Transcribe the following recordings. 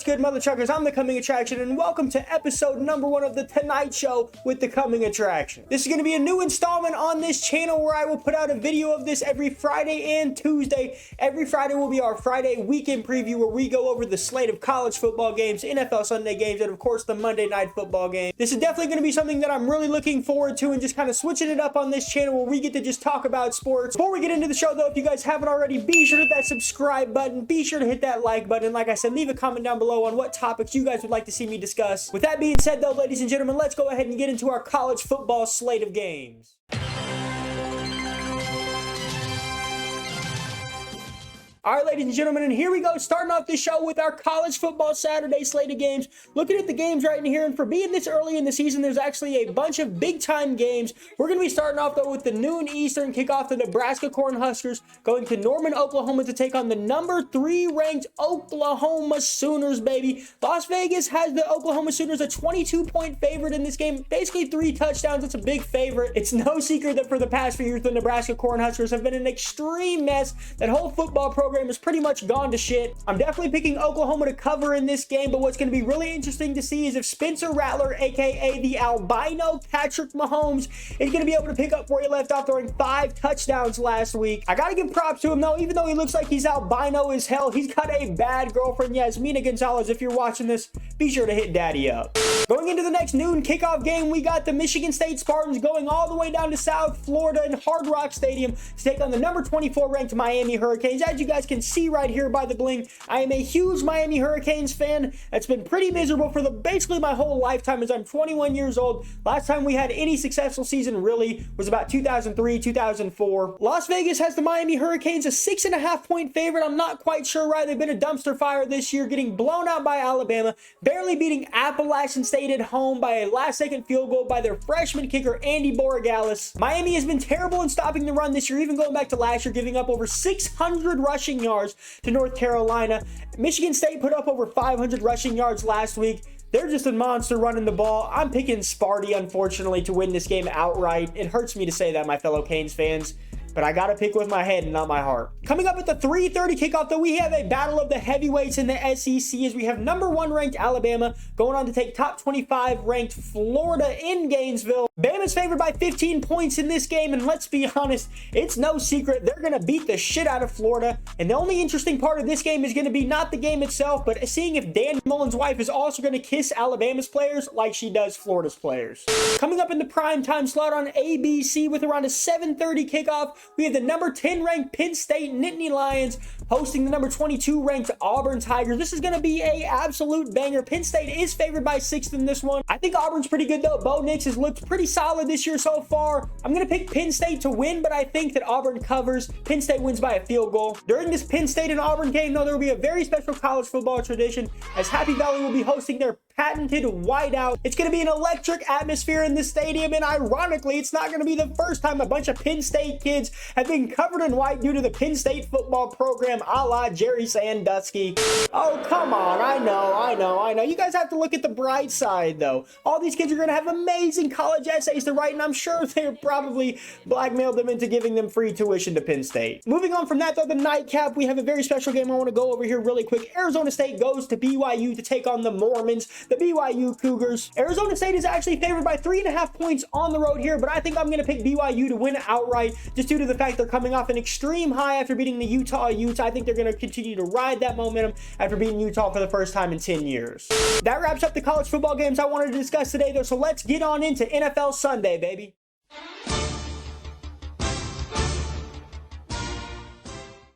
good, mother truckers? I'm the Coming Attraction, and welcome to episode number 1 of the Tonight Show with the Coming Attraction. This is going to be a new installment on this channel where I will put out a video of this every Friday and Tuesday. Every Friday will be our Friday weekend preview where we go over the slate of college football games, NFL Sunday games, and of course the Monday night football game. This is definitely going to be something that I'm really looking forward to and just kind of switching it up on this channel where we get to just talk about sports. Before we get into the show though, if you guys haven't already, be sure to hit that subscribe button, be sure to hit that like button. Like I said, leave a comment down below on what topics you guys would like to see me discuss. With that being said though, ladies and gentlemen, let's go ahead and get into our college football slate of games. All right, ladies and gentlemen, and here we go, starting off this show with our college football Saturday slate of games. Looking at the games right in here, and for being this early in the season, there's actually a bunch of big-time games. We're going to be starting off, though, with the noon Eastern kickoff. The Nebraska Cornhuskers going to Norman, Oklahoma to take on the number 3 ranked Oklahoma Sooners, baby. Las Vegas has the Oklahoma Sooners a 22-point favorite in this game. Basically 3 touchdowns. It's a big favorite. It's no secret that for the past few years, the Nebraska Cornhuskers have been an extreme mess. That whole football program is pretty much gone to shit. I'm definitely picking Oklahoma to cover in this game, but what's going to be really interesting to see is if Spencer Rattler, aka the albino Patrick Mahomes, is going to be able to pick up where he left off, throwing 5 touchdowns last week. I gotta give props to him though, even though he looks like he's albino as hell, he's got a bad girlfriend. Yasmina Gonzalez, if you're watching this, be sure to hit daddy up. Going into the next noon kickoff game, we got the Michigan State Spartans going all the way down to South Florida in Hard Rock Stadium to take on the number 24 ranked Miami Hurricanes. As you guys can see right here by the bling, I am a huge Miami Hurricanes fan. That's been pretty miserable for basically my whole lifetime, as I'm 21 years old. Last time we had any successful season really was about 2003, 2004. Las Vegas has the Miami Hurricanes a 6.5-point favorite. I'm not quite sure why. They've been a dumpster fire this year, getting blown out by Alabama, barely beating Appalachian State at home by a last-second field goal by their freshman kicker, Andy Borregales. Miami has been terrible in stopping the run this year, even going back to last year, giving up over 600 rushing yards to North Carolina. Michigan State put up over 500 rushing yards last week. They're just a monster running the ball. I'm picking Sparty, unfortunately, to win this game outright. It hurts me to say that, my fellow Canes fans, but I gotta pick with my head and not my heart. Coming up at the 3:30 kickoff, though, we have a battle of the heavyweights in the SEC as we have number 1 ranked Alabama going on to take top 25 ranked Florida in Gainesville. Bama's favored by 15 points in this game, and let's be honest, it's no secret they're gonna beat the shit out of Florida. And the only interesting part of this game is gonna be not the game itself, but seeing if Dan Mullen's wife is also gonna kiss Alabama's players like she does Florida's players. Coming up in the prime time slot on ABC with around a 7:30 kickoff, we have the number 10 ranked Penn State Nittany Lions hosting the number 22 ranked Auburn Tigers. This is going to be a absolute banger. Penn State is favored by 6 in this one. I think Auburn's pretty good though. Bo Nix has looked pretty solid this year so far. I'm going to pick Penn State to win, but I think that Auburn covers. Penn State wins by a field goal. During this Penn State and Auburn game, though, there will be a very special college football tradition as Happy Valley will be hosting their patented whiteout. It's going to be an electric atmosphere in the stadium, and ironically, it's not going to be the first time a bunch of Penn State kids have been covered in white due to the Penn State football program, a la Jerry Sandusky. Oh, come on. I know. You guys have to look at the bright side, though. All these kids are going to have amazing college essays to write, and I'm sure they probably blackmailed them into giving them free tuition to Penn State. Moving on from that, though, the nightcap, we have a very special game I want to go over here really quick. Arizona State goes to BYU to take on the Mormons, the BYU Cougars. Arizona State is actually favored by 3.5 points on the road here, but I think I'm going to pick BYU to win outright just due to the fact they're coming off an extreme high after beating the Utah Utes. I think they're going to continue to ride that momentum after beating Utah for the first time in 10 years. That wraps up the college football games I wanted to discuss today, though, so let's get on into NFL Sunday, baby.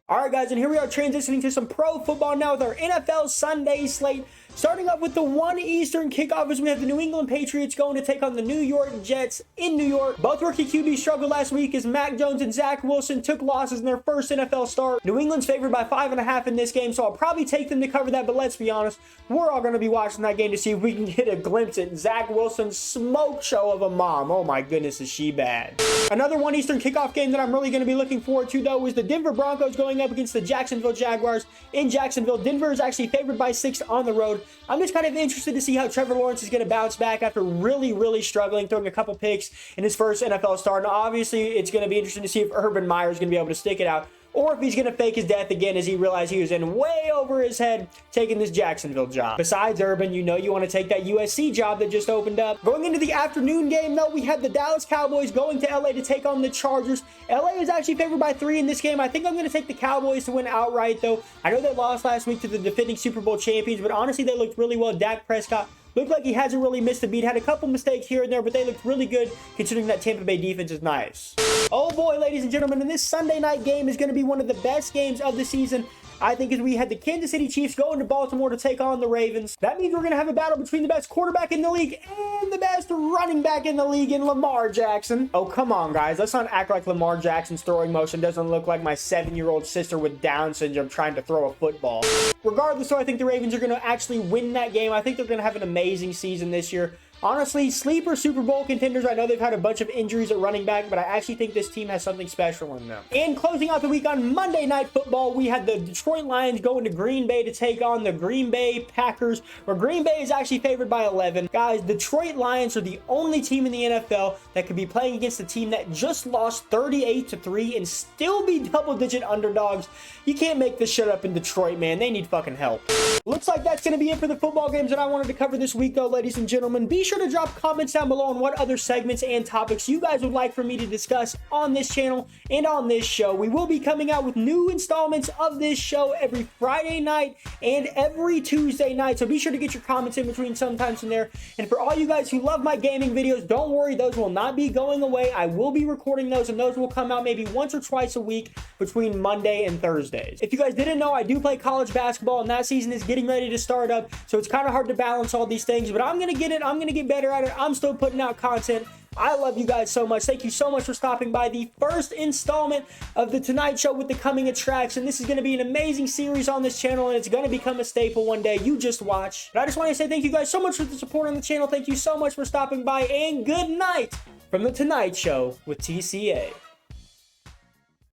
All right, guys, and here we are transitioning to some pro football now with our NFL Sunday slate. Starting up with the 1 Eastern kickoff as we have the New England Patriots going to take on the New York Jets in New York. Both rookie QBs struggled last week as Mac Jones and Zach Wilson took losses in their first NFL start. New England's favored by 5.5 in this game, so I'll probably take them to cover that, but let's be honest, we're all going to be watching that game to see if we can get a glimpse at Zach Wilson's smoke show of a mom. Oh my goodness, is she bad. Another 1 Eastern kickoff game that I'm really going to be looking forward to, though, is the Denver Broncos going up against the Jacksonville Jaguars in Jacksonville. Denver is actually favored by 6 on the road. I'm just kind of interested to see how Trevor Lawrence is going to bounce back after really struggling, throwing a couple picks in his first NFL start. And obviously, it's going to be interesting to see if Urban Meyer is going to be able to stick it out or if he's going to fake his death again as he realized he was in way over his head taking this Jacksonville job. Besides Urban, you know you want to take that USC job that just opened up. Going into the afternoon game, though, we had the Dallas Cowboys going to LA to take on the Chargers. LA is actually favored by 3 in this game. I think I'm going to take the Cowboys to win outright, though. I know they lost last week to the defending Super Bowl champions, but honestly, they looked really well. Dak Prescott looked like he hasn't really missed a beat. Had a couple mistakes here and there, but they looked really good considering that Tampa Bay defense is nice. Oh boy, ladies and gentlemen, and this Sunday night game is going to be one of the best games of the season. I think as we had the Kansas City Chiefs going to Baltimore to take on the Ravens. That means we're going to have a battle between the best quarterback in the league and the best running back in the league in Lamar Jackson. Oh, come on, guys. Let's not act like Lamar Jackson's throwing motion doesn't look like my 7-year-old sister with Down syndrome trying to throw a football. Regardless, though, I think the Ravens are going to actually win that game. I think they're going to have an amazing season this year. Honestly, sleeper Super Bowl contenders. I know they've had a bunch of injuries at running back, but I actually think this team has something special in them. And closing out the week on Monday Night Football, we had the Detroit Lions going to Green Bay to take on the Green Bay Packers, where Green Bay is actually favored by 11. Guys, Detroit Lions are the only team in the NFL that could be playing against a team that just lost 38-3 and still be double-digit underdogs. You can't make this shit up in Detroit, man. They need fucking help. Looks like that's going to be it for the football games that I wanted to cover this week, though, ladies and gentlemen. Be sure to drop comments down below on what other segments and topics you guys would like for me to discuss on this channel and on this show. We will be coming out with new installments of this show every Friday night and every Tuesday night, so be sure to get your comments in between sometimes in there. And for all you guys who love my gaming videos, don't worry, those will not be going away. I will be recording those, and those will come out maybe once or twice a week between Monday and Thursdays. If you guys didn't know, I do play college basketball, and that season is getting ready to start up, so it's kind of hard to balance all these things, but I'm going to get it. I'm going to get better at it. I'm still putting out content. I love you guys so much. Thank you so much for stopping by the first installment of The Tonight Show with the coming attraction. This is going to be an amazing series on this channel, and it's going to become a staple one day. You just watch. But I just want to say thank you guys so much for the support on the channel. Thank you so much for stopping by, and good night from The Tonight Show with TCA.